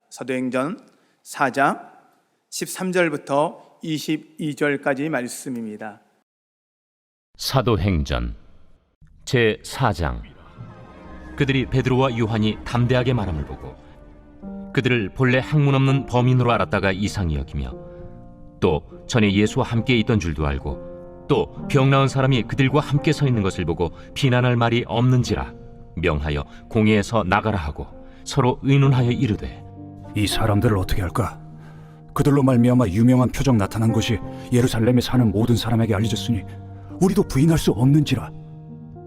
사도행전 4장 13절부터 22절까지 말씀입니다. 사도행전 제4장. 그들이 베드로와 요한이 담대하게 말함을 보고 그들을 본래 학문 없는 범인으로 알았다가 이상히 여기며, 또 전에 예수와 함께 있던 줄도 알고, 또 병 나은 사람이 그들과 함께 서 있는 것을 보고 비난할 말이 없는지라 명하여 공회에서 나가라 하고 서로 의논하여 이르되, 이 사람들을 어떻게 할까? 그들로 말미암아 유명한 표적 나타난 것이 예루살렘에 사는 모든 사람에게 알려졌으니 우리도 부인할 수 없는지라.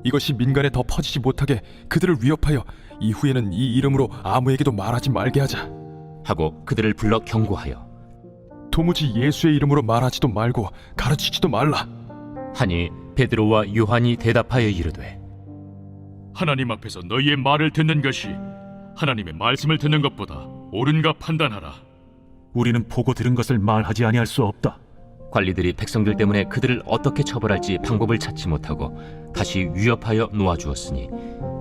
이것이 민간에 더 퍼지지 못하게 그들을 위협하여 이후에는 이 이름으로 아무에게도 말하지 말게 하자 하고 그들을 불러 경고하여 도무지 예수의 이름으로 말하지도 말고 가르치지도 말라 하니, 베드로와 요한이 대답하여 이르되, 하나님 앞에서 너희의 말을 듣는 것이 하나님의 말씀을 듣는 것보다 옳은가 판단하라. 우리는 보고 들은 것을 말하지 아니할 수 없다. 관리들이 백성들 때문에 그들을 어떻게 처벌할지 방법을 찾지 못하고 다시 위협하여 놓아주었으니,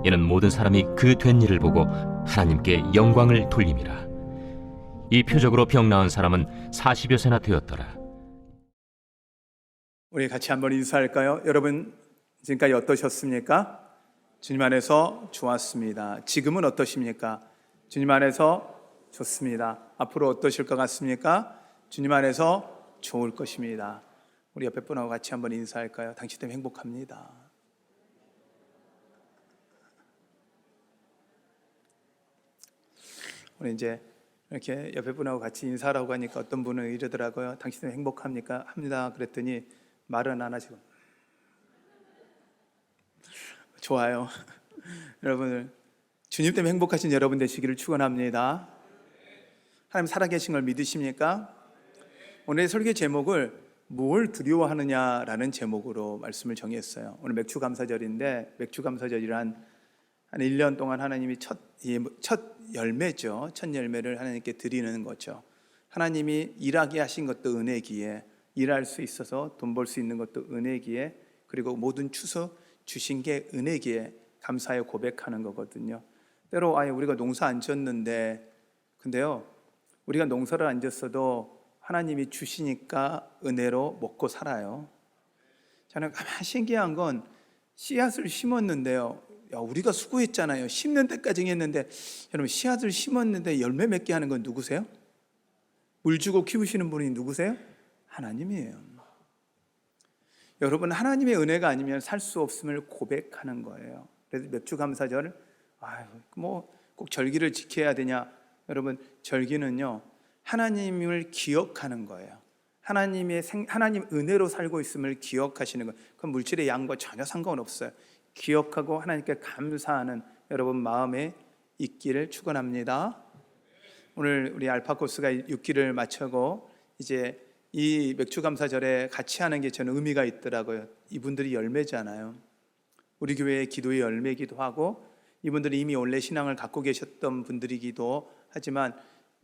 이는 모든 사람이 그 된 일을 보고 하나님께 영광을 돌림이라. 이 표적으로 병 나은 사람은 40여 세나 되었더라. 우리 같이 한번 인사할까요? 여러분, 지금까지 어떠셨습니까? 주님 안에서 좋았습니다. 지금은 어떠십니까? 주님 안에서 좋습니다. 앞으로 어떠실 것 같습니까? 주님 안에서 좋을 것입니다. 우리 옆에 분하고 같이 한번 인사할까요? 당신 때문에 행복합니다. 우리 이제 이렇게 옆에 분하고 같이 인사하라고 하니까 어떤 분은 이러더라고요. 당신 때문에 행복합니까? 합니다. 그랬더니 말은 안 하시고. 좋아요. 여러분들, 주님 때문에 행복하신 여러분 되시기를 축원합니다. 하나님 살아계신 걸 믿으십니까? 오늘의 설교 제목을 뭘 두려워하느냐라는 제목으로 말씀을 정했어요. 오늘 맥주감사절인데, 맥주감사절이란 한 1년 동안 하나님이 첫 열매죠. 첫 열매를 하나님께 드리는 거죠. 하나님이 일하게 하신 것도 은혜기에, 일할 수 있어서 돈 벌 수 있는 것도 은혜기에, 그리고 모든 추수 주신 게 은혜기에 감사의 고백하는 거거든요. 때로 우리가 농사 안 지었는데, 근데요, 우리가 농사를 안 지었어도 하나님이 주시니까 은혜로 먹고 살아요. 저는 가만 신기한 건 씨앗을 심었는데요, 우리가 수고했잖아요. 심는 데까지 했는데, 여러분, 씨앗을 심었는데 열매 맺게 하는 건 누구세요? 물 주고 키우시는 분이 누구세요? 하나님이에요. 여러분, 하나님의 은혜가 아니면 살 수 없음을 고백하는 거예요. 그래서 맥주감사절, 꼭 절기를 지켜야 되냐? 여러분, 절기는요, 하나님을 기억하는 거예요. 하나님 은혜로 살고 있음을 기억하시는 거예요. 그건 물질의 양과 전혀 상관없어요. 기억하고 하나님께 감사하는 여러분 마음에 있기를 축원합니다. 오늘 우리 알파코스가 6기를 마치고 이제 이 맥주감사절에 같이 하는 게 저는 의미가 있더라고요. 이분들이 열매잖아요. 우리 교회의 기도의 열매이기도 하고, 이분들이 이미 원래 신앙을 갖고 계셨던 분들이기도 하지만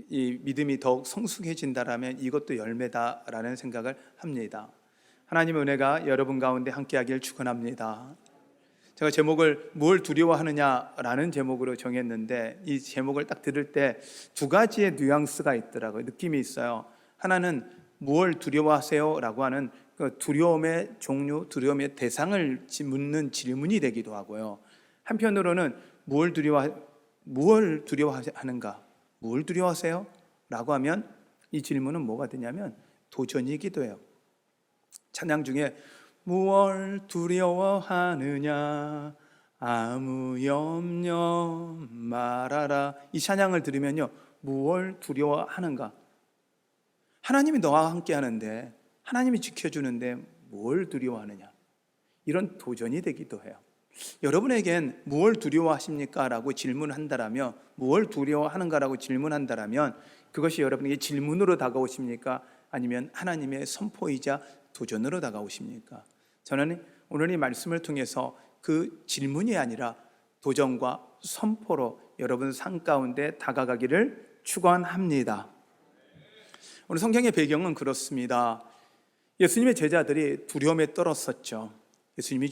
이 믿음이 더욱 성숙해진다라면 이것도 열매다라는 생각을 합니다. 하나님의 은혜가 여러분 가운데 함께하길 축원합니다. 제가 제목을 뭘 두려워하느냐라는 제목으로 정했는데, 이 제목을 딱 들을 때 두 가지의 뉘앙스가 있더라고요. 느낌이 있어요. 하나는 무엇을 두려워하세요? 라고 하는 그 두려움의 종류, 두려움의 대상을 묻는 질문이 되기도 하고요. 한편으로는 무엇을 두려워하는가? 뭘 두려워하세요? 라고 하면 이 질문은 뭐가 되냐면 도전이기도 해요. 찬양 중에 무엇을 두려워하느냐, 아무 염려 말아라, 이 찬양을 들으면요, 무엇을 두려워하는가? 하나님이 너와 함께 하는데, 하나님이 지켜주는데 뭘 두려워하느냐? 이런 도전이 되기도 해요. 여러분에겐 무엇을 두려워하십니까? 라고 질문한다라면, 무엇을 두려워하는가? 라고 질문한다라면 그것이 여러분에게 질문으로 다가오십니까? 아니면 하나님의 선포이자 도전으로 다가오십니까? 저는 오늘 이 말씀을 통해서 그 질문이 아니라 도전과 선포로 여러분 삶 가운데 다가가기를 축원합니다. 오늘 성경의 배경은 그렇습니다. 예수님의 제자들이 두려움에 떨었었죠. 예수님이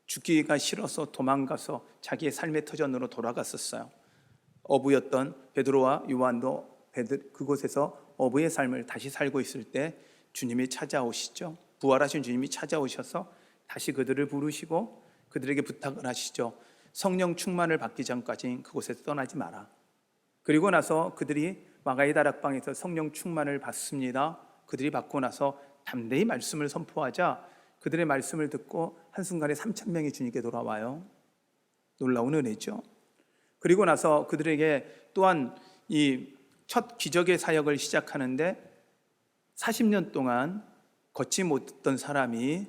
죽기가 싫어서 도망가서 자기의 삶의 터전으로 돌아갔었어요. 어부였던 베드로와 요한도 그곳에서 어부의 삶을 다시 살고 있을 때 주님이 찾아오시죠. 부활하신 주님이 찾아오셔서 다시 그들을 부르시고 그들에게 부탁을 하시죠. 성령 충만을 받기 전까지 그곳에서 떠나지 마라. 그리고 나서 그들이 마가의 다락방에서 성령 충만을 받습니다. 그들이 받고 나서 담대히 말씀을 선포하자 그들의 말씀을 듣고 한순간에 3,000명이 주님께 돌아와요. 놀라운 은혜죠. 그리고 나서 그들에게 또한 이 첫 기적의 사역을 시작하는데 40년 동안 걷지 못했던 사람이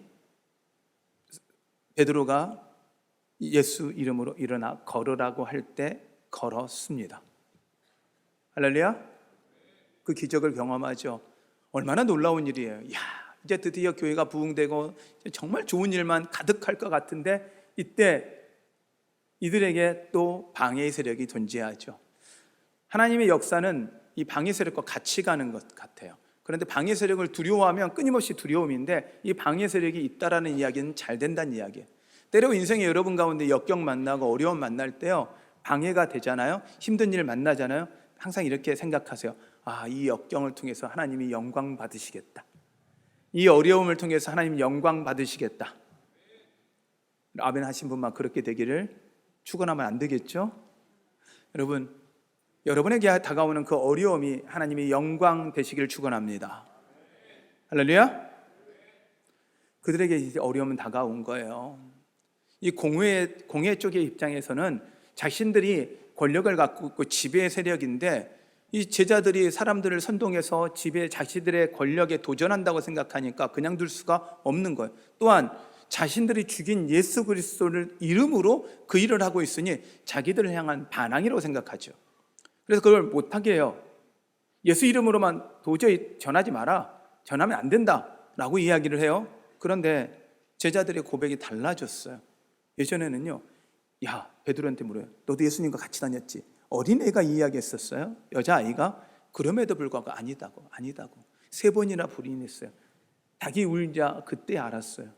베드로가 예수 이름으로 일어나 걸으라고 할 때 걸었습니다. 할렐루야. 그 기적을 경험하죠. 얼마나 놀라운 일이에요. 야, 이제 드디어 교회가 부흥되고 정말 좋은 일만 가득할 것 같은데 이때 이들에게 또 방해의 세력이 존재하죠. 하나님의 역사는 이 방해 세력과 같이 가는 것 같아요. 그런데 방해 세력을 두려워하면 끊임없이 두려움인데 이 방해 세력이 있다라는 이야기는 잘 된다는 이야기예요. 때로 인생에 여러분 가운데 역경 만나고 어려움 만날 때요, 방해가 되잖아요. 힘든 일 만나잖아요. 항상 이렇게 생각하세요. 아, 이 역경을 통해서 하나님이 영광 받으시겠다. 이 어려움을 통해서 하나님 영광 받으시겠다. 아멘 하신 분만 그렇게 되기를 축원하면 안 되겠죠? 여러분, 여러분에게 다가오는 그 어려움이 하나님이 영광 되시기를 축원합니다. 할렐루야. 그들에게 이제 어려움은 다가온 거예요. 이 공회 쪽의 입장에서는 자신들이 권력을 갖고 있고 지배 세력인데 이 제자들이 사람들을 선동해서 자신들의 권력에 도전한다고 생각하니까 그냥 둘 수가 없는 거예요. 또한 자신들이 죽인 예수 그리스도를 이름으로 그 일을 하고 있으니 자기들을 향한 반항이라고 생각하죠. 그래서 그걸 못하게 해요. 예수 이름으로만 도저히 전하지 마라. 전하면 안 된다라고 이야기를 해요. 그런데 제자들의 고백이 달라졌어요. 예전에는요, 야, 베드로한테 물어요. 너도 예수님과 같이 다녔지? 어린애가 이야기했었어요. 여자아이가. 그럼에도 불구하고 아니다고 3번이나 부인했어요. 닭이 울자 그때 알았어요.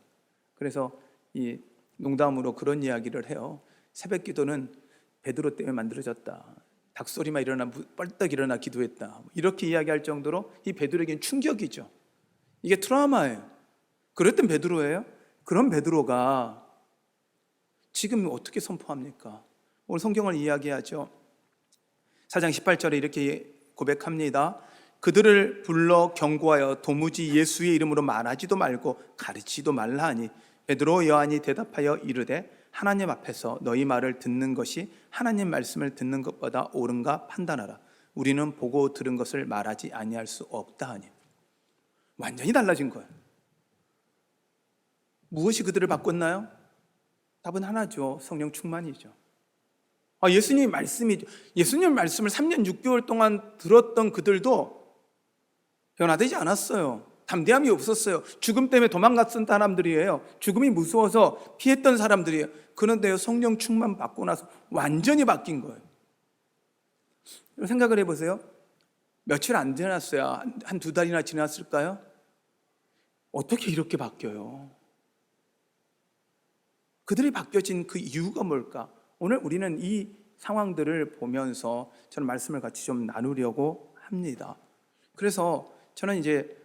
그래서 이 농담으로 그런 이야기를 해요. 새벽 기도는 베드로 때문에 만들어졌다. 닭소리만 일어나 뻘떡 일어나 기도했다. 이렇게 이야기할 정도로 이 베드로에게는 충격이죠. 이게 트라우마예요. 그랬던 베드로예요. 그런 베드로가 지금 어떻게 선포합니까? 오늘 성경을 이야기하죠. 4장 18절에 이렇게 고백합니다. 그들을 불러 경고하여 도무지 예수의 이름으로 말하지도 말고 가르치지도 말라 하니 베드로 요한이 대답하여 이르되 하나님 앞에서 너희 말을 듣는 것이 하나님 말씀을 듣는 것보다 옳은가 판단하라. 우리는 보고 들은 것을 말하지 아니할 수 없다 하니. 완전히 달라진 거예요. 무엇이 그들을 바꿨나요? 답은 하나죠. 성령 충만이죠. 예수님 말씀이죠. 예수님 말씀을 3년 6개월 동안 들었던 그들도 변화되지 않았어요. 담대함이 없었어요. 죽음 때문에 도망갔던 사람들이에요. 죽음이 무서워서 피했던 사람들이에요. 그런데요, 성령 충만 받고 나서 완전히 바뀐 거예요. 생각을 해보세요. 며칠 안 지났어요. 한 2달이나 지났을까요? 어떻게 이렇게 바뀌어요? 그들이 바뀌어진 그 이유가 뭘까? 오늘 우리는 이 상황들을 보면서 저는 말씀을 같이 좀 나누려고 합니다. 그래서 저는 이제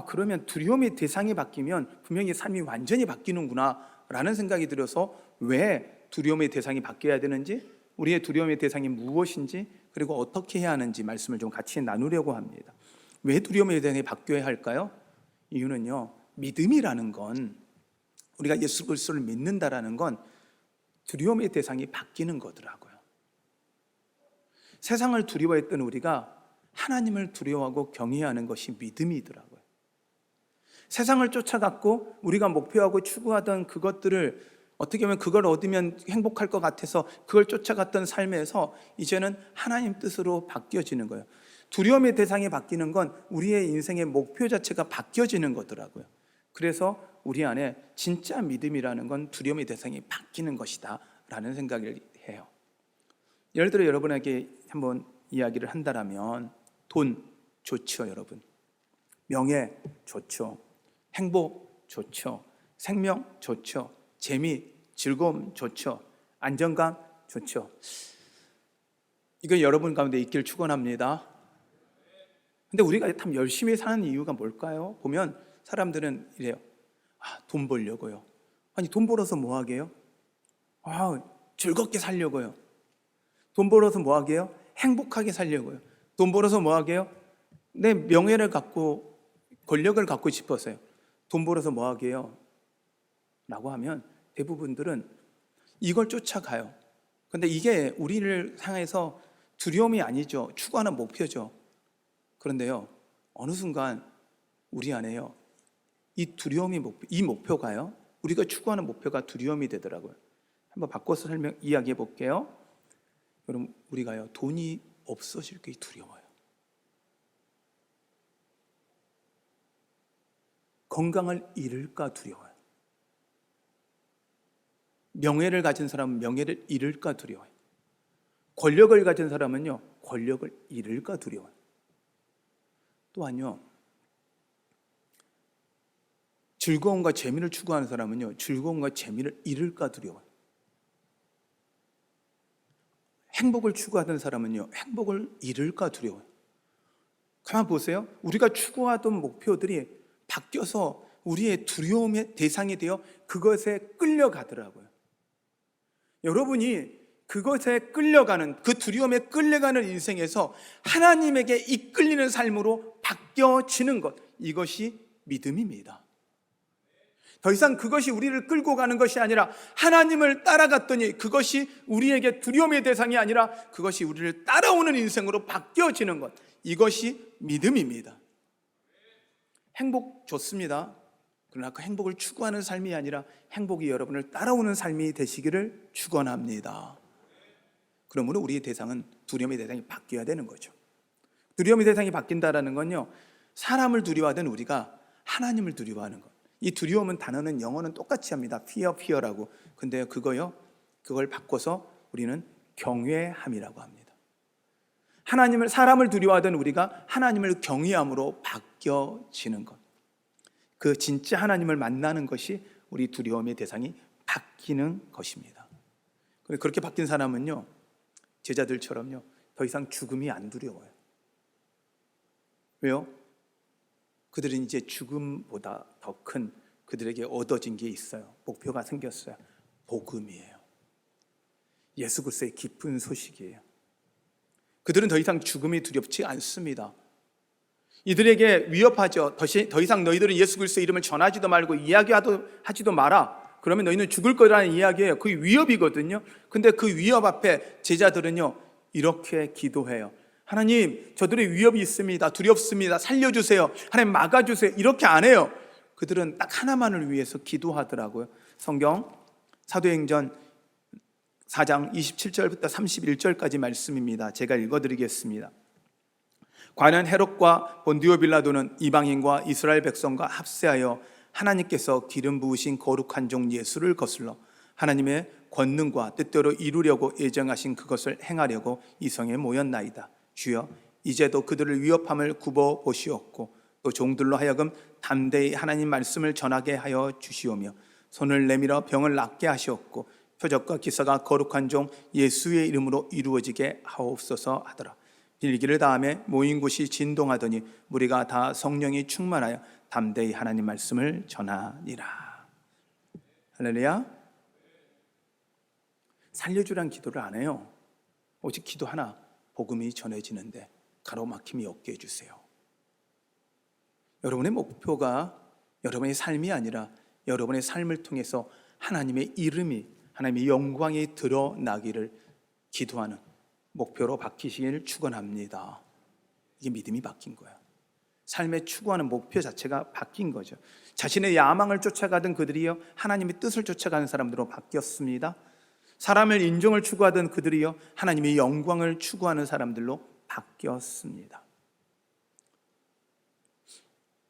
그러면 두려움의 대상이 바뀌면 분명히 삶이 완전히 바뀌는구나 라는 생각이 들어서 왜 두려움의 대상이 바뀌어야 되는지, 우리의 두려움의 대상이 무엇인지, 그리고 어떻게 해야 하는지 말씀을 좀 같이 나누려고 합니다. 왜 두려움의 대상이 바뀌어야 할까요? 이유는요, 믿음이라는 건, 우리가 예수 그리스도를 믿는다라는 건 두려움의 대상이 바뀌는 거더라고요. 세상을 두려워했던 우리가 하나님을 두려워하고 경외하는 것이 믿음이더라고요. 세상을 쫓아갔고 우리가 목표하고 추구하던 그것들을 어떻게 보면 그걸 얻으면 행복할 것 같아서 그걸 쫓아갔던 삶에서 이제는 하나님 뜻으로 바뀌어지는 거예요. 두려움의 대상이 바뀌는 건 우리의 인생의 목표 자체가 바뀌어지는 거더라고요. 그래서 우리 안에 진짜 믿음이라는 건 두려움의 대상이 바뀌는 것이다 라는 생각을 해요. 예를 들어 여러분에게 한번 이야기를 한다면 돈 좋죠, 여러분. 명예 좋죠. 행복 좋죠. 생명 좋죠. 재미, 즐거움 좋죠. 안정감 좋죠. 이건 여러분 가운데 있길 축원합니다. 근데 우리가 참 열심히 사는 이유가 뭘까요? 보면 사람들은 이래요. 돈 벌려고요. 아니, 돈 벌어서 뭐 하게요? 즐겁게 살려고요. 돈 벌어서 뭐 하게요? 행복하게 살려고요. 돈 벌어서 뭐 하게요? 내 명예를 갖고 권력을 갖고 싶어서요. 돈 벌어서 뭐 하게요? 라고 하면 대부분들은 이걸 쫓아가요. 근데 이게 우리를 향해서 두려움이 아니죠. 추구하는 목표죠. 그런데요, 어느 순간 우리 안에요, 이 두려움이 이 목표가요, 우리가 추구하는 목표가 두려움이 되더라고요. 한번 바꿔서 이야기해 볼게요. 여러분, 우리가요, 돈이 없어질 게 두려워요. 건강을 잃을까 두려워요. 명예를 가진 사람은 명예를 잃을까 두려워요. 권력을 가진 사람은요, 권력을 잃을까 두려워요. 또한요, 즐거움과 재미를 추구하는 사람은요, 즐거움과 재미를 잃을까 두려워요. 행복을 추구하던 사람은요, 행복을 잃을까 두려워요. 가만 보세요. 우리가 추구하던 목표들이 바뀌어서 우리의 두려움의 대상이 되어 그것에 끌려가더라고요. 여러분이 그것에 끌려가는, 그 두려움에 끌려가는 인생에서 하나님에게 이끌리는 삶으로 바뀌어지는 것, 이것이 믿음입니다. 더 이상 그것이 우리를 끌고 가는 것이 아니라 하나님을 따라갔더니 그것이 우리에게 두려움의 대상이 아니라 그것이 우리를 따라오는 인생으로 바뀌어지는 것, 이것이 믿음입니다. 행복 좋습니다. 그러나 그 행복을 추구하는 삶이 아니라 행복이 여러분을 따라오는 삶이 되시기를 축원합니다. 그러므로 우리의 대상은 두려움의 대상이 바뀌어야 되는 거죠. 두려움의 대상이 바뀐다라는 건요, 사람을 두려워하던 우리가 하나님을 두려워하는 것. 이 두려움은 단어는 영어는 똑같이 합니다. fear라고. 근데 그걸 바꿔서 우리는 경외함이라고 합니다. 사람을 두려워하던 우리가 하나님을 경외함으로 바뀌어지는 것. 그 진짜 하나님을 만나는 것이 우리 두려움의 대상이 바뀌는 것입니다. 그렇게 바뀐 사람은요, 제자들처럼요, 더 이상 죽음이 안 두려워요. 왜요? 그들은 이제 죽음보다 더 큰 그들에게 얻어진 게 있어요. 목표가 생겼어요. 복음이에요. 예수 그리스도의 기쁜 소식이에요. 그들은 더 이상 죽음이 두렵지 않습니다. 이들에게 위협하죠. 더 이상 너희들은 예수 그리스도의 이름을 전하지도 말고 이야기하지도 마라. 그러면 너희는 죽을 거라는 이야기예요. 그게 위협이거든요. 근데 그 위협 앞에 제자들은요, 이렇게 기도해요. 하나님, 저들의 위협이 있습니다. 두렵습니다. 살려주세요. 하나님, 막아주세요. 이렇게 안 해요. 그들은 딱 하나만을 위해서 기도하더라고요. 성경 사도행전 4장 27절부터 31절까지 말씀입니다. 제가 읽어드리겠습니다. 관원 헤롯과 본디오 빌라도는 이방인과 이스라엘 백성과 합세하여 하나님께서 기름 부으신 거룩한 종 예수를 거슬러 하나님의 권능과 뜻대로 이루려고 예정하신 그것을 행하려고 이 성에 모였나이다. 주여, 이제도 그들을 위협함을 굽어 보시옵고 또 종들로 하여금 담대히 하나님 말씀을 전하게 하여 주시오며 손을 내밀어 병을 낫게 하시옵고 표적과 기사가 거룩한 종 예수의 이름으로 이루어지게 하옵소서 하더라. 빌기를 다음에 모인 곳이 진동하더니 무리가 다 성령이 충만하여 담대히 하나님 말씀을 전하니라. 할렐루야. 살려주란 기도를 안 해요. 오직 기도 하나, 복음이 전해지는데 가로막힘이 없게 해주세요. 여러분의 목표가 여러분의 삶이 아니라 여러분의 삶을 통해서 하나님의 이름이, 하나님의 영광이 드러나기를 기도하는 목표로 바뀌시길 축원합니다. 이게 믿음이 바뀐 거예요. 삶에 추구하는 목표 자체가 바뀐 거죠. 자신의 야망을 쫓아가던 그들이요, 하나님의 뜻을 쫓아가는 사람들로 바뀌었습니다. 사람의 인정을 추구하던 그들이요, 하나님의 영광을 추구하는 사람들로 바뀌었습니다.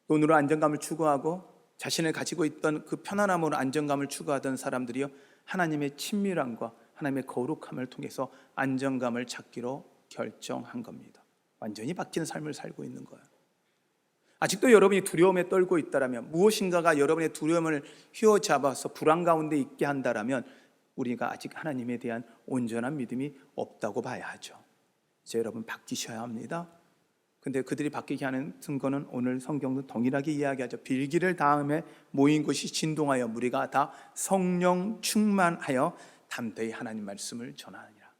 돈으로 안정감을 추구하고 자신을 가지고 있던 그 편안함으로 안정감을 추구하던 사람들이요, 하나님의 친밀함과 하나님의 거룩함을 통해서 안정감을 찾기로 결정한 겁니다. 완전히 바뀐 삶을 살고 있는 거예요. 아직도 여러분이 두려움에 떨고 있다라면, 무엇인가가 여러분의 두려움을 휘어잡아서 불안 가운데 있게 한다라면 우리가 아직 하나님에 대한 온전한 믿음이 없다고 봐야 하죠. 이제 여러분 바뀌셔야 합니다. 근데 그들이 바뀌게 하는 증거는 오늘 성경도 동일하게 이야기하죠. 빌기를 다음에 모인 곳이 진동하여 무리가 다 성령 충만하여 담대히 하나님 말씀을 전하니라.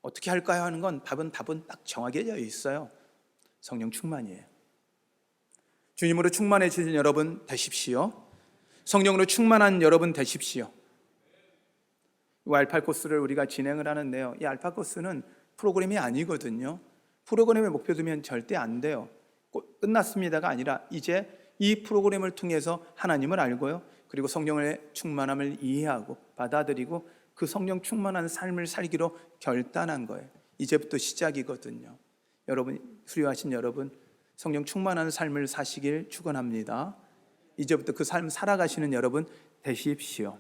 어떻게 할까요 하는 건 답은 딱 정하게 있어요. 성령 충만이에요. 주님으로 충만해지는 여러분 되십시오. 성령으로 충만한 여러분 되십시오. 이 알파 코스를 우리가 진행을 하는데요, 이 알파 코스는 프로그램이 아니거든요. 프로그램에 목표 두면 절대 안 돼요. 끝났습니다가 아니라 이제 이 프로그램을 통해서 하나님을 알고요, 그리고 성령의 충만함을 이해하고 받아들이고 그 성령 충만한 삶을 살기로 결단한 거예요. 이제부터 시작이거든요. 여러분, 수료하신 여러분, 성령 충만한 삶을 사시길 축원합니다. 이제부터 그 삶 살아가시는 여러분 되십시오.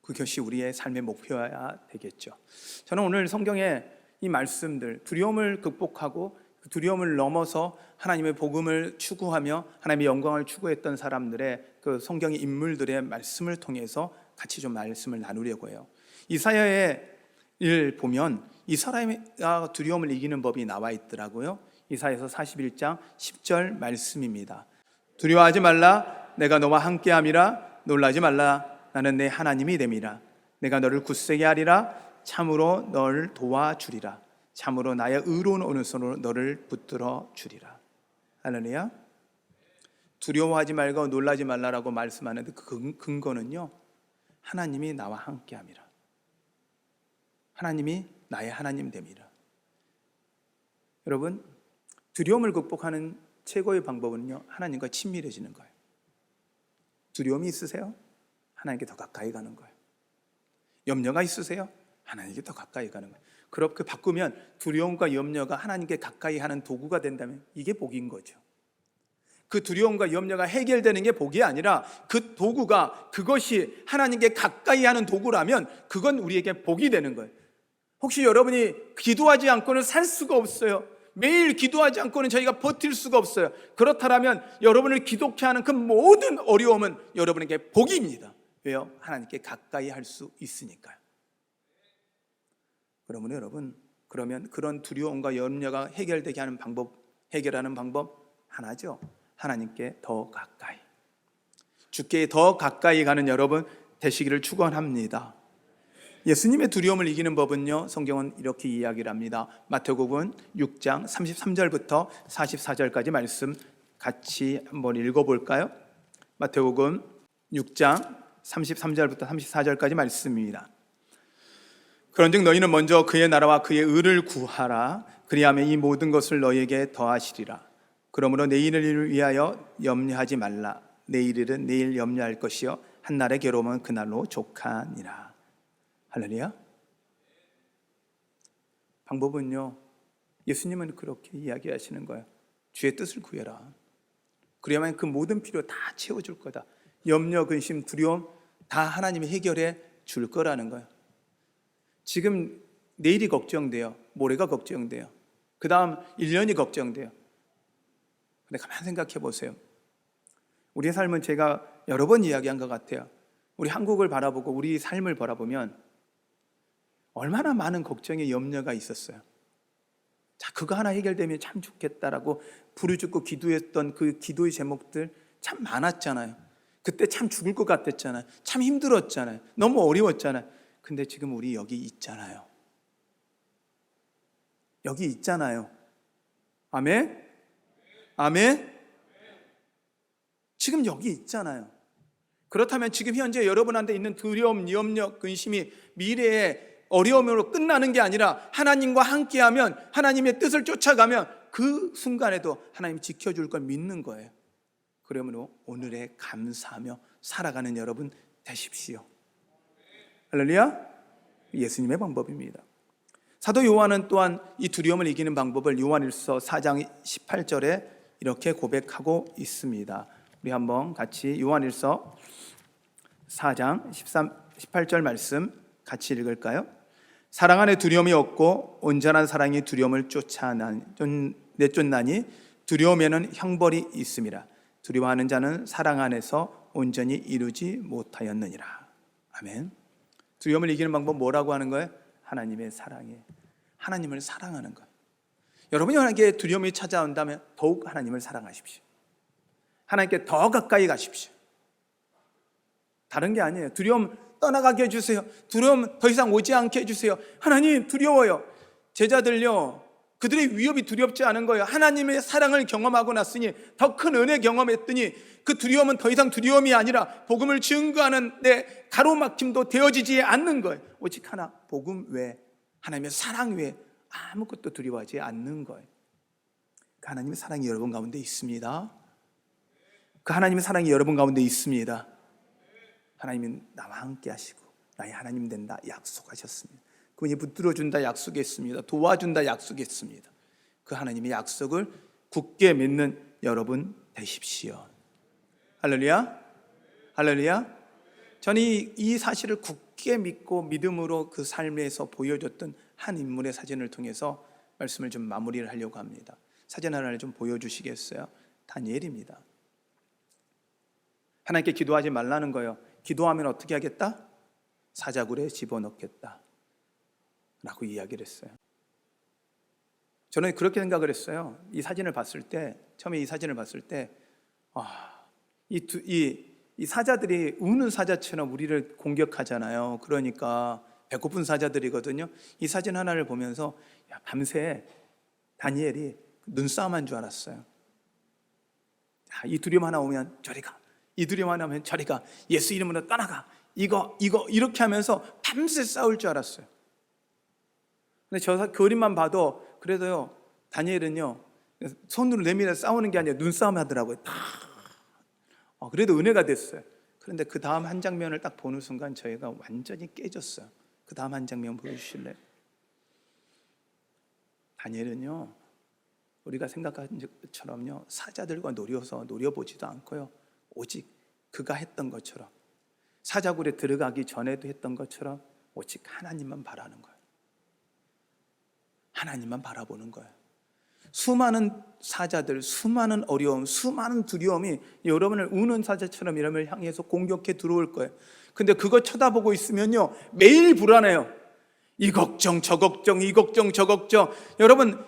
그것이 우리의 삶의 목표여야 되겠죠. 저는 오늘 성경의 이 말씀들, 두려움을 극복하고 그 두려움을 넘어서 하나님의 복음을 추구하며 하나님의 영광을 추구했던 사람들의 그 성경의 인물들의 말씀을 통해서 같이 좀 말씀을 나누려고 해요. 이사야의 일 보면 이 사람이 두려움을 이기는 법이 나와 있더라고요. 이사야서 41장 10절 말씀입니다. 두려워하지 말라, 내가 너와 함께함이라. 놀라지 말라, 나는 내 하나님이 됨이라. 내가 너를 굳세게 하리라. 참으로 너를 도와주리라. 참으로 나의 의로운 오른손으로 너를 붙들어 주리라. 할렐루야. 두려워하지 말고 놀라지 말라라고 말씀하는데 그 근거는요, 하나님이 나와 함께함이라. 하나님이 나의 하나님 됨이라. 여러분, 두려움을 극복하는 최고의 방법은요, 하나님과 친밀해지는 거예요. 두려움이 있으세요? 하나님께 더 가까이 가는 거예요. 염려가 있으세요? 하나님께 더 가까이 가는 거예요. 그렇게 바꾸면 두려움과 염려가 하나님께 가까이 하는 도구가 된다면 이게 복인 거죠. 그 두려움과 염려가 해결되는 게 복이 아니라 그 도구가, 그것이 하나님께 가까이 하는 도구라면 그건 우리에게 복이 되는 거예요. 혹시 여러분이 기도하지 않고는 살 수가 없어요. 매일 기도하지 않고는 저희가 버틸 수가 없어요. 그렇다면 여러분을 기독케 하는 그 모든 어려움은 여러분에게 복입니다. 왜요? 하나님께 가까이 할 수 있으니까요. 그러면 여러분, 그러면 그런 두려움과 염려가 해결되게 하는 방법, 해결하는 방법 하나죠. 하나님께 더 가까이, 주께 더 가까이 가는 여러분 되시기를 축원합니다. 예수님의 두려움을 이기는 법은요, 성경은 이렇게 이야기를 합니다. 마태복음 6장 33절부터 44절까지 말씀 같이 한번 읽어볼까요? 마태복음 6장 33절부터 34절까지 말씀입니다. 그런즉 너희는 먼저 그의 나라와 그의 의를 구하라. 그리하면 이 모든 것을 너희에게 더하시리라. 그러므로 내일을 위하여 염려하지 말라. 내일 일은 내일 염려할 것이요 한날의 괴로움은 그날로 족하니라. 할렐루야. 방법은요, 예수님은 그렇게 이야기하시는 거예요. 주의 뜻을 구해라. 그래야만 그 모든 필요 다 채워줄 거다. 염려, 근심, 두려움 다 하나님이 해결해 줄 거라는 거예요. 지금 내일이 걱정돼요. 모레가 걱정돼요. 그 다음 1년이 걱정돼요. 근데 가만히 생각해 보세요. 우리의 삶은 제가 여러 번 이야기한 것 같아요. 우리 한국을 바라보고 우리 삶을 바라보면 얼마나 많은 걱정의 염려가 있었어요. 자, 그거 하나 해결되면 참 좋겠다라고 부르짖고 기도했던 그 기도의 제목들 참 많았잖아요. 그때 참 죽을 것 같았잖아요. 참 힘들었잖아요. 너무 어려웠잖아요. 근데 지금 우리 여기 있잖아요. 여기 있잖아요. 아멘? 아멘? 지금 여기 있잖아요. 그렇다면 지금 현재 여러분한테 있는 두려움, 염려, 근심이 미래의 어려움으로 끝나는 게 아니라 하나님과 함께하면, 하나님의 뜻을 쫓아가면 그 순간에도 하나님 지켜줄 걸 믿는 거예요. 그러므로 오늘에 감사하며 살아가는 여러분 되십시오. 할렐루야. 예수님의 방법입니다. 사도 요한은 또한 이 두려움을 이기는 방법을 요한일서 4장 18절에 이렇게 고백하고 있습니다. 우리 한번 같이 요한일서 4장 18절 말씀 같이 읽을까요? 사랑 안에 두려움이 없고 온전한 사랑이 두려움을 내쫓나니 두려움에는 형벌이 있음이라. 두려워하는 자는 사랑 안에서 온전히 이루지 못하였느니라. 아멘. 두려움을 이기는 방법 뭐라고 하는 거예요? 하나님의 사랑이에요. 하나님을 사랑하는 거예요. 여러분에게 두려움이 찾아온다면 더욱 하나님을 사랑하십시오. 하나님께 더 가까이 가십시오. 다른 게 아니에요. 두려움 떠나가게 해주세요. 두려움 더 이상 오지 않게 해주세요. 하나님 두려워요. 제자들요, 그들의 위협이 두렵지 않은 거예요. 하나님의 사랑을 경험하고 났으니, 더 큰 은혜 경험했더니 그 두려움은 더 이상 두려움이 아니라 복음을 증거하는 내 가로막힘도 되어지지 않는 거예요. 오직 하나, 복음 외에, 하나님의 사랑 외에 아무것도 두려워하지 않는 거예요. 그 하나님의 사랑이 여러분 가운데 있습니다. 그 하나님의 사랑이 여러분 가운데 있습니다. 하나님은 나와 함께 하시고 나의 하나님 된다 약속하셨습니다. 그분이 붙들어준다 약속했습니다. 도와준다 약속했습니다. 그 하나님의 약속을 굳게 믿는 여러분 되십시오. 할렐루야, 할렐루야. 저는 이 사실을 굳게 믿고 믿음으로 그 삶에서 보여줬던 한 인물의 사진을 통해서 말씀을 좀 마무리를 하려고 합니다. 사진 하나를 좀 보여주시겠어요? 다니엘입니다. 하나님께 기도하지 말라는 거예요. 기도하면 어떻게 하겠다? 사자굴에 집어넣겠다 라고 이야기를 했어요. 저는 그렇게 생각을 했어요. 이 사진을 봤을 때, 처음에 이 사진을 봤을 때, 이 사자들이 우는 사자처럼 우리를 공격하잖아요. 그러니까 배고픈 사자들이거든요. 이 사진 하나를 보면서 밤새 다니엘이 눈싸움한 줄 알았어요. 이 두려움 하나 오면 저리 가, 이 두려움 하나 오면 저리 가, 예수 이름으로 떠나가, 이거 이렇게 하면서 밤새 싸울 줄 알았어요. 근데 저 그림만 봐도 그래도요, 다니엘은요 손으로 내밀어 싸우는 게 아니라 눈싸움 하더라고요. 그래도 은혜가 됐어요. 그런데 그 다음 한 장면을 딱 보는 순간 저희가 완전히 깨졌어요. 그 다음 한 장면 보여주실래요? 다니엘은요, 우리가 생각하는 것처럼요 사자들과 노려보지도 않고요, 오직 그가 했던 것처럼, 사자굴에 들어가기 전에도 했던 것처럼 오직 하나님만 바라는 거예요. 하나님만 바라보는 거예요. 수많은 사자들, 수많은 어려움, 수많은 두려움이 여러분을 우는 사자처럼 여러분을 향해서 공격해 들어올 거예요. 근데 그거 쳐다보고 있으면요 매일 불안해요. 이 걱정 저 걱정, 이 걱정 저 걱정. 여러분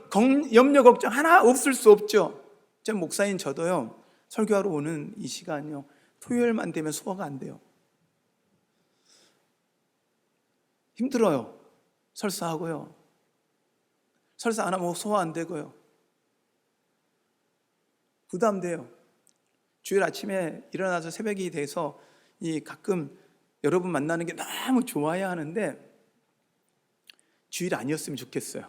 염려 걱정 하나 없을 수 없죠. 제 목사인 저도요, 설교하러 오는 이 시간요 토요일만 되면 소화가 안 돼요. 힘들어요. 설사하고요, 설사 안 하면 소화 안 되고요, 부담돼요. 주일 아침에 일어나서 새벽이 돼서 가끔 여러분 만나는 게 너무 좋아야 하는데 주일 아니었으면 좋겠어요.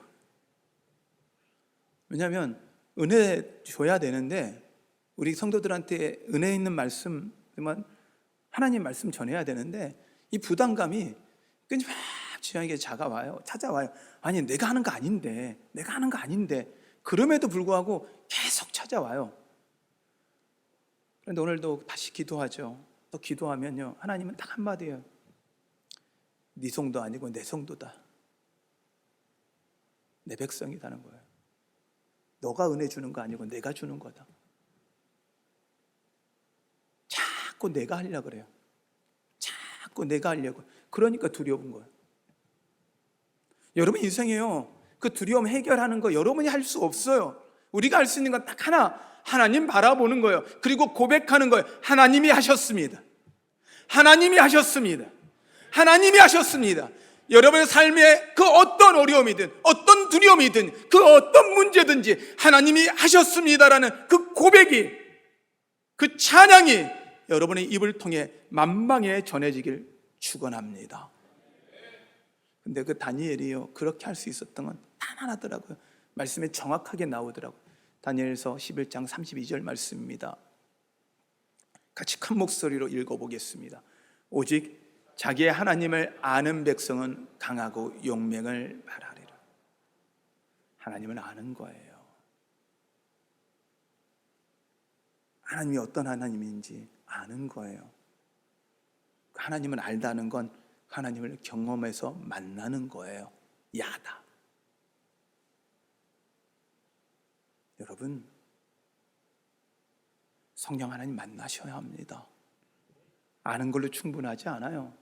왜냐하면 은혜 줘야 되는데, 우리 성도들한테 은혜 있는 말씀만, 하나님 말씀 전해야 되는데 이 부담감이 끊임없이 찾아와요. 아니 내가 하는 거 아닌데, 그럼에도 불구하고 계속 찾아와요. 그런데 오늘도 다시 기도하죠. 또 기도하면요 하나님은 딱 한마디예요. 네 성도 아니고 내 성도다, 내 백성이라는 거예요. 너가 은혜 주는 거 아니고 내가 주는 거다. 자꾸 내가 하려고 그래요. 자꾸 내가 하려고. 그러니까 두려운 거예요. 여러분 인생에요 그 두려움 해결하는 거 여러분이 할 수 없어요. 우리가 할 수 있는 건 딱 하나, 하나님 바라보는 거예요. 그리고 고백하는 거예요. 하나님이 하셨습니다. 하나님이 하셨습니다. 하나님이 하셨습니다. 여러분의 삶에 그 어떤 어려움이든 어떤 두려움이든 그 어떤 문제든지 하나님이 하셨습니다라는 그 고백이, 그 찬양이 여러분의 입을 통해 만방에 전해지길 축원합니다. 근데 그 다니엘이요 그렇게 할 수 있었던 건 단 하나더라고요. 말씀에 정확하게 나오더라고요. 다니엘서 11장 32절 말씀입니다. 같이 큰 목소리로 읽어보겠습니다. 오직 자기의 하나님을 아는 백성은 강하고 용맹을 발하리라. 하나님을 아는 거예요. 하나님이 어떤 하나님인지 아는 거예요. 하나님을 알다는 건 하나님을 경험해서 만나는 거예요. 야다. 여러분, 성령 하나님 만나셔야 합니다. 아는 걸로 충분하지 않아요.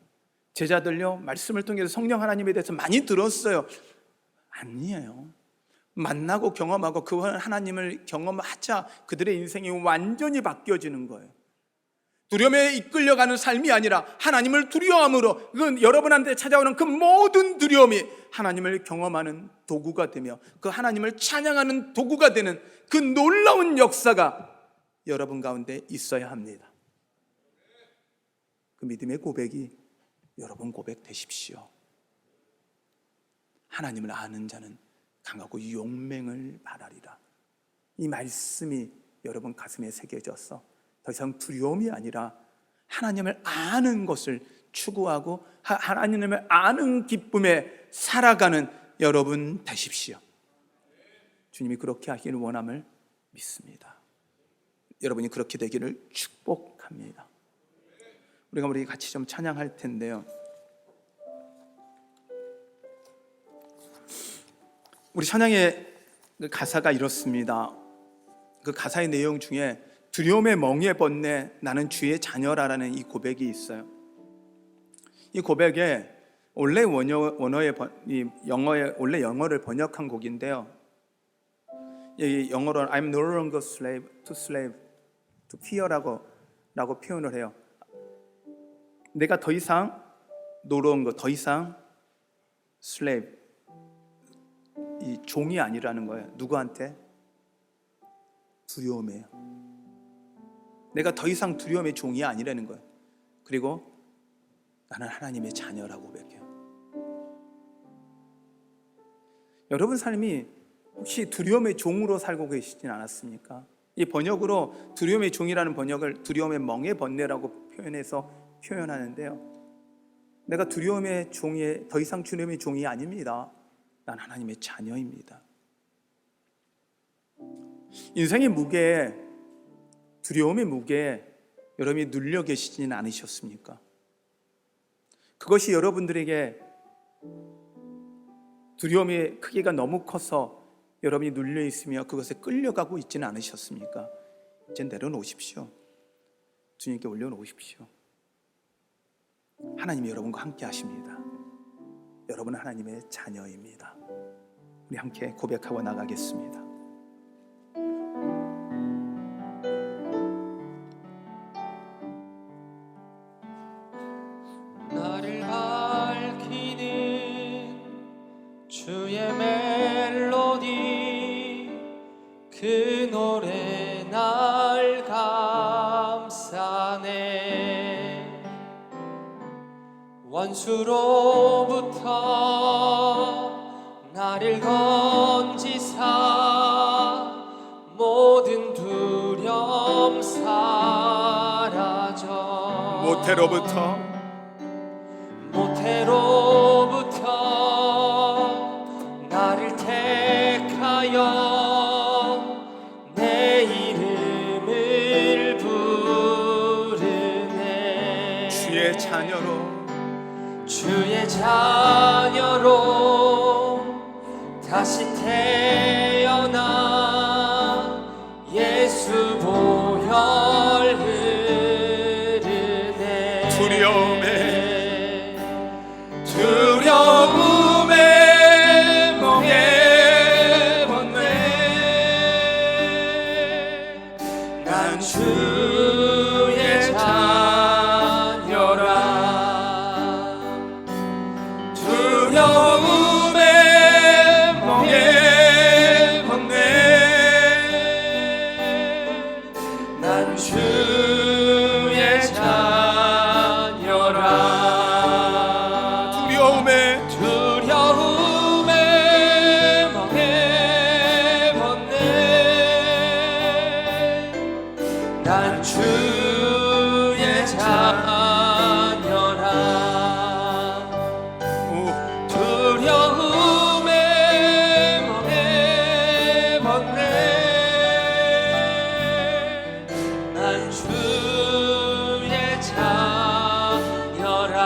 제자들요 말씀을 통해서 성령 하나님에 대해서 많이 들었어요. 아니에요. 만나고 경험하고 그 하나님을 경험하자 그들의 인생이 완전히 바뀌어지는 거예요. 두려움에 이끌려가는 삶이 아니라 하나님을 두려워함으로 그 여러분한테 찾아오는 그 모든 두려움이 하나님을 경험하는 도구가 되며 그 하나님을 찬양하는 도구가 되는 그 놀라운 역사가 여러분 가운데 있어야 합니다. 그 믿음의 고백이 여러분 고백 되십시오. 하나님을 아는 자는 강하고 용맹을 바라리라. 이 말씀이 여러분 가슴에 새겨져서 더 이상 두려움이 아니라 하나님을 아는 것을 추구하고 하나님을 아는 기쁨에 살아가는 여러분 되십시오. 주님이 그렇게 하기를 원함을 믿습니다. 여러분이 그렇게 되기를 축복합니다. 우리 같이 좀 찬양할 텐데요. 우리 찬양의 가사가 이렇습니다. 그 가사의 내용 중에 두려움의 멍에 번뇌 나는 주의 자녀라라는 이 고백이 있어요. 이 고백에 원래 영어를 번역한 곡인데요. 이 영어로 I'm no longer slave to fear라고 표현을 해요. 내가 더 이상 더 이상 slave, 이 종이 아니라는 거예요. 누구한테? 두려움이에요. 내가 더 이상 두려움의 종이 아니라는 거예요. 그리고 나는 하나님의 자녀라고 고백해요. 여러분 삶이 혹시 두려움의 종으로 살고 계시진 않았습니까? 이 번역으로 두려움의 종이라는 번역을 두려움의 멍에 번뇌라고 표현하는데요. 내가 두려움의 종이 더 이상 두려움의 종이 아닙니다. 난 하나님의 자녀입니다. 인생의 무게에, 두려움의 무게에 여러분이 눌려 계시지는 않으셨습니까? 그것이 여러분들에게 두려움의 크기가 너무 커서 여러분이 눌려 있으며 그것에 끌려가고 있지는 않으셨습니까? 이제 내려놓으십시오. 주님께 올려놓으십시오. 하나님이 여러분과 함께 하십니다. 여러분은 하나님의 자녀입니다. 우리 함께 고백하고 나가겠습니다. 나를 밝히는 주의 멜로디 그 노래 날 감싸네. 원수로부터 나를 건지사 모든 두려움 사라져. 모태로부터 나를 택하여 내 이름을 부르네. 주의 자녀로 다시 태어나 예수 보혈 흐르네. 두려움에 멍에 번뇌 난 주의 자녀라. 두려움에 멍에 번뇌 난 주의 자녀라. 두려움에 멍에 번뇌 난 주의 자녀라. 두려움에 멍에 번뇌 난 주의 자녀라.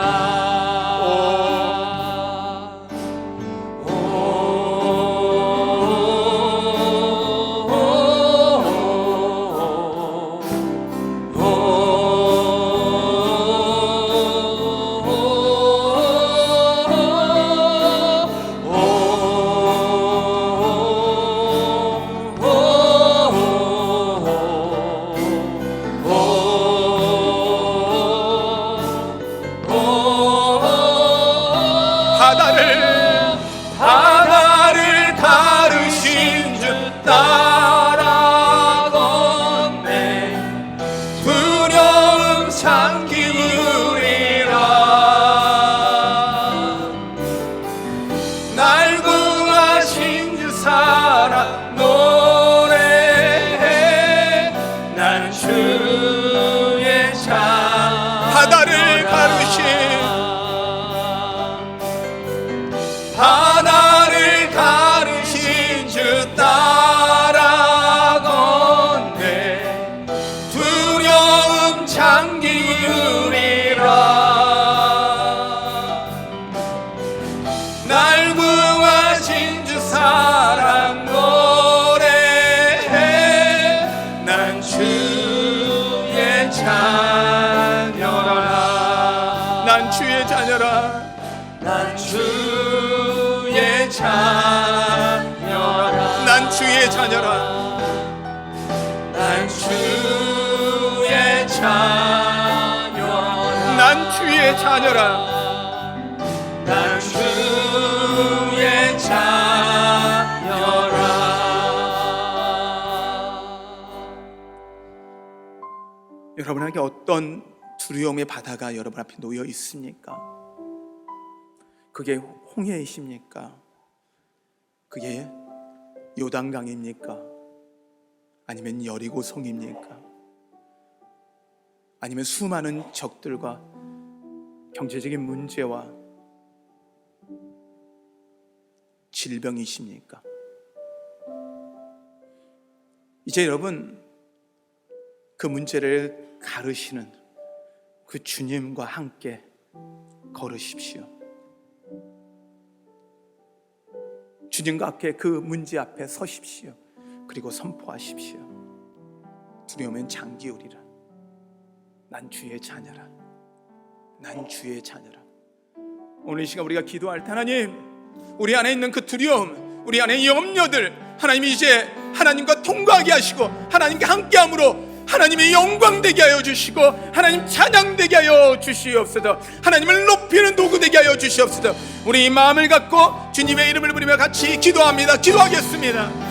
바다를 가르신 주 따라건네 두려움 삼키우리라 날 구하신 주 사랑 노래해 난 주의 참 바다를 가르신 바다를 가르신 주 따라건네 두려움 잠기우리라 날 구하신 주 사랑 노래해 난 주의 자녀라 난 주의 자녀라 난 주의 자녀라 난 주의 자녀라 난 주의 자녀라 난 주의 자녀라 난 주의 자녀라 여러분에게 어떤 두려움의 바다가 여러분 앞에 놓여 있습니까? 그게 홍해이십니까? 그게 요단강입니까? 아니면 여리고성입니까? 아니면 수많은 적들과 경제적인 문제와 질병이십니까? 이제 여러분 그 문제를 가르시는 그 주님과 함께 걸으십시오. 주님과 함께 그 문제 앞에 서십시오. 그리고 선포하십시오. 두려우면 잠기우리라. 난 주의 자녀라. 난 주의 자녀라. 오늘 이 시간 우리가 기도할 때 하나님, 우리 안에 있는 그 두려움, 우리 안에 이 염려들 하나님이 이제 하나님과 통과하게 하시고 하나님께 함께함으로 하나님의 영광 되게 하여 주시고 하나님 찬양 되게 하여 주시옵소서. 하나님을 높이는 도구 되게 하여 주시옵소서. 우리 이 마음을 갖고 주님의 이름을 부르며 같이 기도합니다. 기도하겠습니다.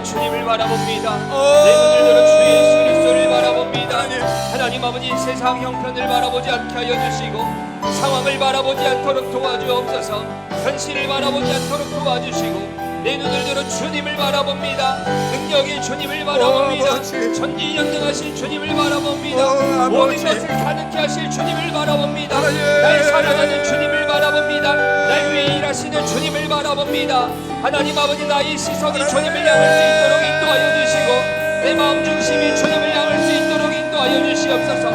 주님을 바라봅니다. 내 눈을 들어 주 예수 그리스도를 바라봅니다. 하나님 아버지 세상 형편을 바라보지 않게 하여 주시고 상황을 바라보지 않도록 도와주옵소서. 현실을 바라보지 않도록 도와주시고 내 눈을 들어 주님을 바라봅니다. 능력의 주님을 바라봅니다. 전지전능하신 주님을 바라봅니다. 모든 것을 가능케 하실 주님을 바라봅니다. 날 사랑하는 주님을 바라봅니다. 날 위해 일하시는 주님을 바라봅니다. 하나님 아버지 나의 시선이 주님을 향할 수 있도록 인도하여 주시고 내 마음 중심이 주님을 향할 수 있도록 인도하여 주시옵소서.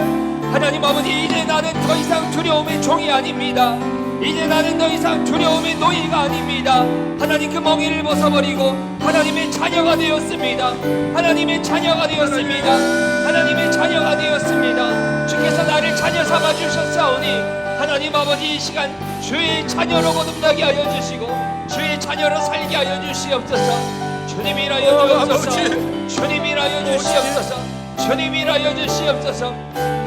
하나님 아버지 이제 나는 더 이상 두려움의 종이 아닙니다. 이제 나는 더 이상 두려움의 노예가 아닙니다. 하나님 그 멍에를 벗어버리고 하나님의 자녀가 되었습니다. 하나님의 자녀가 되었습니다. 하나님의 자녀가 되었습니다. 주께서 나를 자녀 삼아 주셨사오니 하나님 아버지 이 시간 주의 자녀로 거듭나게 하여 주시고 주의 자녀로 살게 하여 주시옵소서. 주님이라여 주옵소서. 주님이라여 주시옵소서. 주님이라여 주시옵소서.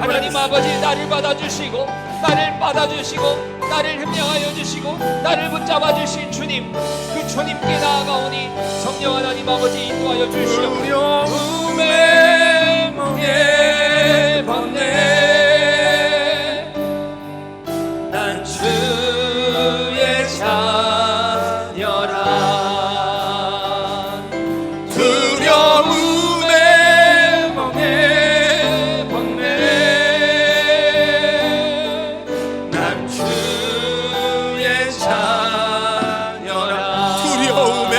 하나님 아버지 나를 받아주시고 나를 받아주시고 나를 협력하여 주시고 나를 붙잡아 주신 주님, 그 주님께 나아가오니 성령 하나님 아버지 인도하여 주시옵소서. 두려움에 멍에 벗네 난 주의 자녀라. 두려움에 멍에 벗네 난 주의 자녀라. 두려움에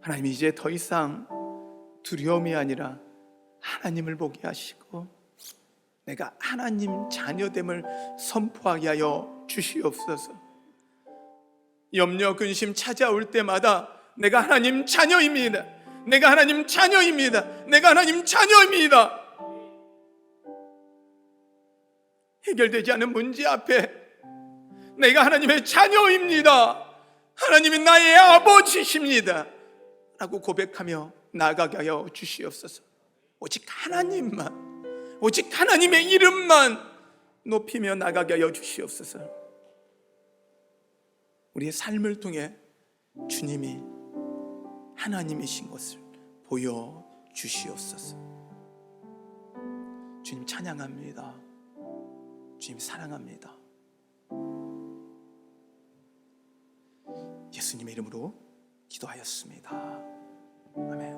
하나님 이제 더 이상 두려움이 아니라 하나님을 보게 하시고 내가 하나님 자녀됨을 선포하게 하여 주시옵소서. 염려 근심 찾아올 때마다 내가 하나님 자녀입니다. 내가 하나님 자녀입니다. 내가 하나님 자녀입니다. 해결되지 않은 문제 앞에 내가 하나님의 자녀입니다. 하나님이 나의 아버지십니다 라고 고백하며 나아가게 하여 주시옵소서. 오직 하나님만, 오직 하나님의 이름만 높이며 나가게 하여 주시옵소서. 우리의 삶을 통해 주님이 하나님이신 것을 보여주시옵소서. 주님 찬양합니다. 주님 사랑합니다. 예수님의 이름으로 기도하였습니다. 아멘.